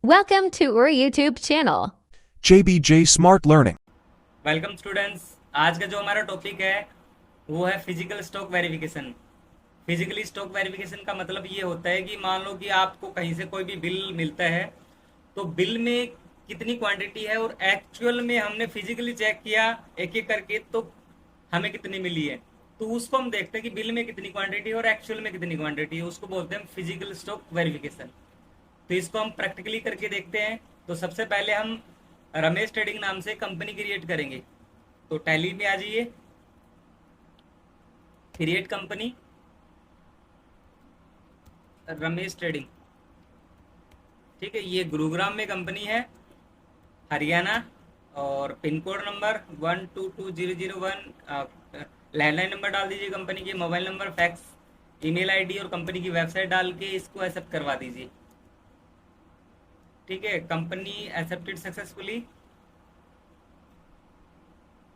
Welcome to our YouTube channel. JBJ Smart Learning. Welcome students. आज का जो हमारा टॉपिक है वो है physical stock verification. Physically stock verification का मतलब ये होता है कि मान लो कि आपको कहीं से कोई भी बिल मिलता है तो बिल में कितनी क्वांटिटी है और एक्चुअल में हमने फिजिकली चेक किया एक एक करके तो हमें कितनी मिली है। तो उसको हम देखते हैं कि बिल में कितनी क्वांटिटी है और एक्चुअल में कितनी क्वांटिटी है, उसको बोलते हैं फिजिकल स्टॉक वेरिफिकेशन। तो इसको हम प्रैक्टिकली करके देखते हैं। तो सबसे पहले हम रमेश ट्रेडिंग नाम से कंपनी क्रिएट करेंगे। तो टैली में आ जाइए, क्रिएट कंपनी रमेश ट्रेडिंग। ठीक है, ये गुरुग्राम में कंपनी है, हरियाणा, और pin code number 122001। Landline number डाल दीजिए कंपनी की, mobile number, fax, email ID और कंपनी की वेबसाइट डाल के इसको एक्सेप्ट करवा दीजिए। ठीक है, कंपनी एक्सेप्टेड सक्सेसफुली।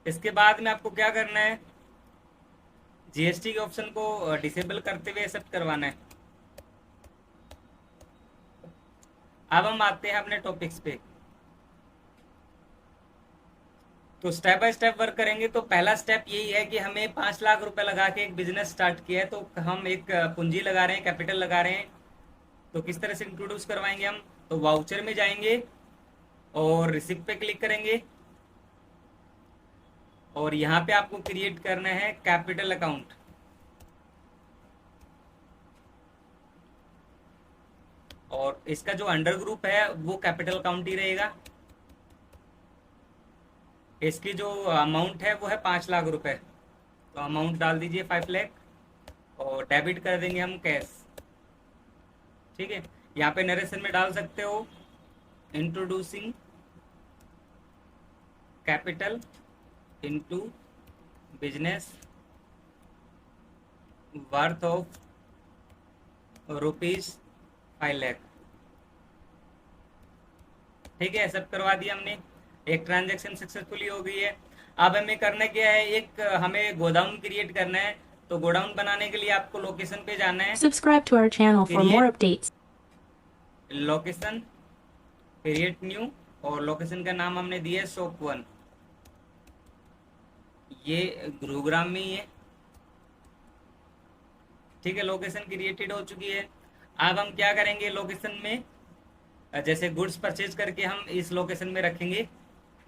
इसके बाद में आपको क्या करना है, जीएसटी के ऑप्शन को डिसेबल करते हुए एक्सेप्ट करवाना है। अब हम आते हैं अपने टॉपिक्स पे। तो स्टेप बाय स्टेप वर्क करेंगे। तो पहला स्टेप यही है कि हमें 5 लाख रुपए लगा के एक बिजनेस स्टार्ट किया है, तो हम एक पूंजी लगा रहे हैं, कैपिटल लगा रहे हैं। तो किस तरह से इंट्रोड्यूस करवाएंगे हम, तो वाउचर में जाएंगे और रिसिप्ट पे क्लिक करेंगे और यहाँ पे आपको क्रिएट करना है कैपिटल अकाउंट। और इसका जो अंडर ग्रुप है वो कैपिटल अकाउंट ही रहेगा। इसकी जो अमाउंट है वो है 5 लाख रुपए। तो अमाउंट डाल दीजिए 5 लाख और डेबिट कर देंगे हम कैश। ठीक है, यहाँ पे नरेशन में डाल सकते हो introducing capital into business worth of ₹5 lakh. ठीक है, एक्सेप्ट करवा दिया हमने। एक ट्रांजैक्शन सक्सेसफुली हो गई है। अब हमें करना क्या है, एक हमें गोडाउन क्रिएट करना है। तो गोडाउन बनाने के लिए आपको लोकेशन पे जाना है। Subscribe to our channel for more updates. Location, create new, और लोकेशन का नाम हमने दिया है शॉप 1। ये गुरुग्राम में ही है। ठीक है, लोकेशन क्रिएटेड हो चुकी है। अब हम क्या करेंगे, लोकेशन में जैसे गुड्स परचेज करके हम इस लोकेशन में रखेंगे।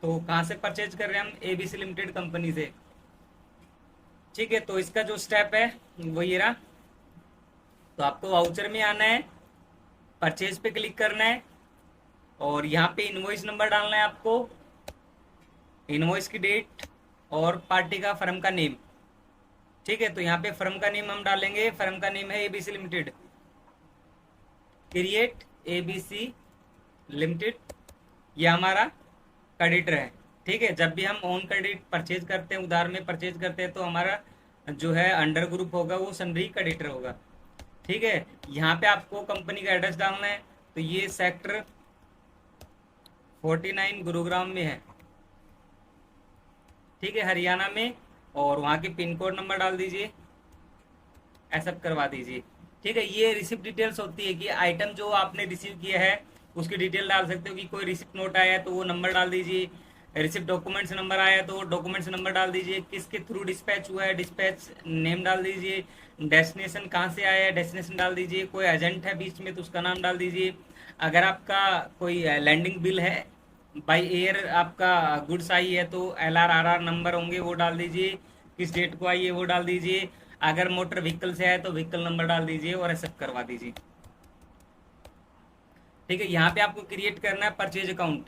तो कहाँ से परचेज कर रहे हैं हम, एबीसी लिमिटेड कंपनी से। ठीक है, तो इसका जो स्टेप है वो ये रहा। तो आपको वाउचर में आना है, परचेज पे क्लिक करना है और यहाँ पे इनवॉइस नंबर डालना है आपको, इनवॉइस की डेट और पार्टी का फर्म का नेम। ठीक है, तो यहाँ पे फर्म का नेम हम डालेंगे। फर्म का नेम है ABC limited, create ABC limited. ये हमारा क्रेडिटर है। ठीक है, जब भी हम ऑन क्रेडिट परचेज करते हैं, उधार में परचेज करते हैं, तो हमारा जो है अंडर ग्रुप होगा वो सनरी क्रेडिटर होगा। ठीक है, यहाँ पे आपको कंपनी का एड्रेस डालना है। तो ये सेक्टर 49 गुरुग्राम में है। ठीक है, हरियाणा में, और वहाँ के पिन कोड नंबर डाल दीजिए, एक्सेप्ट करवा दीजिए। ठीक है, ये रिसिप्ट डिटेल्स होती है कि आइटम जो आपने रिसीव किया है उसकी डिटेल डाल सकते हो कि कोई रिसिप्ट नोट आया है तो वो नंबर डाल दीजिए, रिसिप्ट डॉक्यूमेंट्स नंबर आया तो डॉक्यूमेंट्स नंबर डाल दीजिए, किसके थ्रू डिस्पैच हुआ है डिस्पैच नेम डाल दीजिए, डेस्टिनेशन कहाँ से आया है डेस्टिनेशन डाल दीजिए, कोई एजेंट है बीच में तो उसका नाम डाल दीजिए। अगर आपका कोई लैंडिंग बिल है, बाई एयर आपका गुड्स आई है तो LRRR नंबर होंगे वो डाल दीजिए, किस डेट को आई है वो डाल दीजिए। अगर मोटर व्हीकल से आए तो व्हीकल नंबर डाल दीजिए और एक्सेप्ट करवा दीजिए। ठीक है, यहाँ पे आपको क्रिएट करना है purchase account,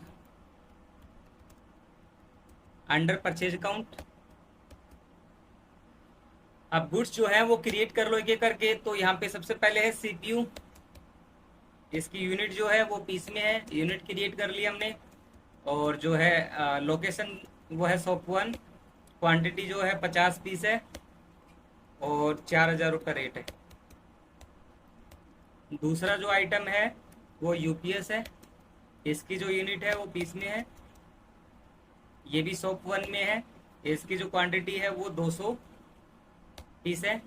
under purchase account. अब गुड्स जो है वो क्रिएट कर लो एक एक करके। तो यहाँ पे सबसे पहले है सीपीयू, इसकी यूनिट जो है वो पीस में है, यूनिट क्रिएट कर लिया हमने। और जो है लोकेशन वो है शॉप 1, क्वांटिटी जो है 50 पीस है और 4000 रुपये रेट है। दूसरा जो आइटम है वो यूपीएस है, इसकी जो यूनिट है वो पीस में है, ये भी शॉप 1 में है। इसकी जो क्वांटिटी है वो 200 पीस है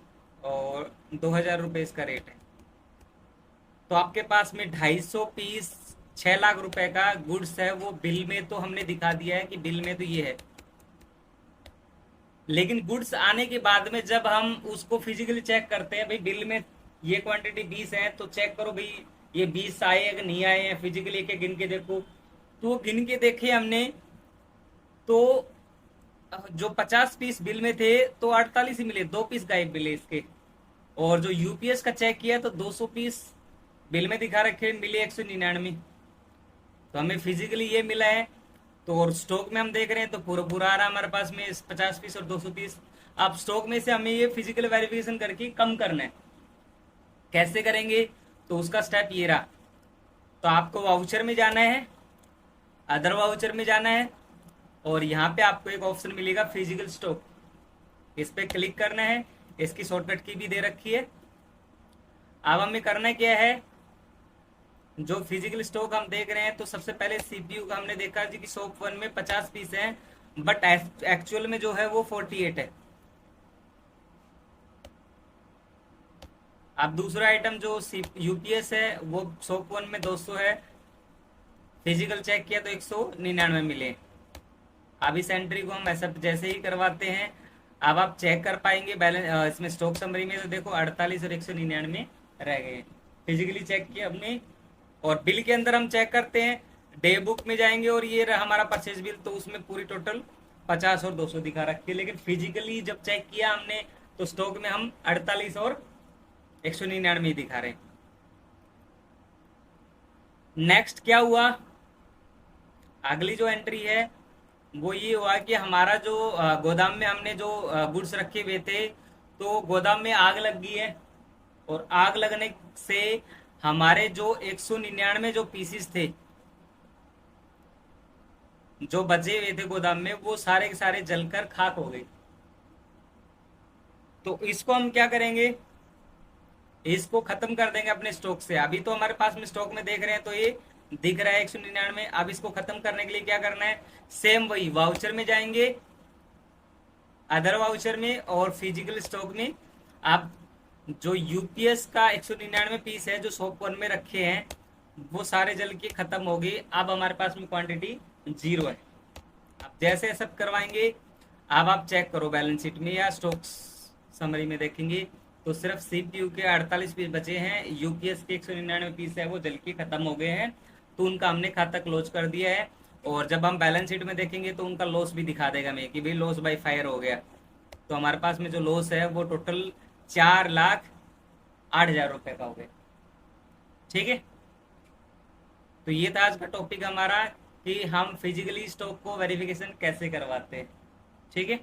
और 2000 रुपये इसका रेट है। तो आपके पास में 250 पीस 6 लाख रुपए का गुड्स है, वो बिल में तो हमने दिखा दिया है कि बिल में तो ये है, लेकिन गुड्स आने के बाद में जब हम उसको फिजिकली चेक करते हैं, भाई बिल में ये क्वांटिटी 20 है तो चेक करो भाई ये 20 आए या नहीं आए हैं, फिजिकली एक गिन के देखो। तो गिन के देखे हमने तो जो 50 पीस बिल में थे तो 48 ही मिले, 2 पीस गायब मिले इसके। और जो यूपीएस का चेक किया तो 200 पीस बिल में दिखा रखे, मिले 199। तो हमें फिजिकली ये मिला है। तो और स्टॉक में हम देख रहे हैं तो पूरा पूरा आ रहा है हमारे पास में 50 पीस और 200 पीस। अब स्टॉक में से हमें ये फिजिकल वेरिफिकेशन करके कम करना है। कैसे करेंगे? तो उसका स्टेप ये रहा। तो आपको वाउचर में जाना है, अदर वाउचर में जाना है, और यहाँ पे आपको एक ऑप्शन मिलेगा फिजिकल स्टॉक, इस पे क्लिक करना है। इसकी शॉर्टकट की भी दे रखी है। अब हमें करना क्या है, जो फिजिकल स्टॉक हम देख रहे हैं तो सबसे पहले सीपीयू का हमने देखा जी कि शॉप 1 में 50 पीस हैं, बट एक्चुअल में जो है वो 48 है। अब दूसरा आइटम जो यूपीएस है वो शॉप 1 में 200 है, फिजिकल चेक किया तो 199 मिले। अब इस एंट्री को हम ऐसा जैसे ही करवाते हैं, अब आप चेक कर पाएंगे बैलेंस इसमें स्टॉक समरी में, तो देखो 48 और 199 रह गए। फिजिकली चेक किया हमने। और बिल के अंदर हम चेक करते हैं, डे बुक में जाएंगे और ये रहा हमारा परचेज बिल, तो उसमें पूरी टोटल 50 और 200 दिखा रखी है। लेकिन फिजिकली जब चेक किया हमने तो स्टॉक में हम 48 और 199 दिखा रहे हैं। नेक्स्ट क्या हुआ, अगली जो एंट्री है वो ये हुआ कि हमारा जो गोदाम में हमने जो गुड्स रखे हुए थे तो गोदाम में आग लग गई है, और आग लगने से हमारे जो 199 जो पीसीस थे जो बचे हुए थे गोदाम में, वो सारे के सारे जलकर खाक हो गए। तो इसको हम क्या करेंगे, इसको खत्म कर देंगे अपने स्टॉक से। अभी तो हमारे पास में स्टॉक में देख रहे हैं तो ये दिख रहा है 199। अब इसको खत्म करने के लिए क्या करना है, सेम वही वाउचर में जाएंगे, अदर वाउचर में और फिजिकल स्टॉक में। आप जो यूपीएस का 199 पीस है जो शॉप 1 में रखे हैं वो सारे जल के खत्म हो गए। अब हमारे पास में क्वांटिटी 0 है। अब जैसे सब करवाएंगे, अब आप चेक करो बैलेंस शीट में या स्टॉक समरी में देखेंगे तो सिर्फ सीपीयू के 48 पीस बचे हैं, यूपीएस के 199 पीस है वो जल के खत्म हो गए हैं, तो उनका हमने खाता क्लोज कर दिया है। और जब हम बैलेंस शीट में देखेंगे तो उनका लॉस भी दिखा देगा हमें कि भाई लॉस बाय फायर हो गया। तो हमारे पास में जो लॉस है वो टोटल 4,08,000 रुपए का हो गया। ठीक है, तो ये था आज का टॉपिक हमारा कि हम फिजिकली स्टॉक को वेरिफिकेशन कैसे करवाते हैं। ठीक है।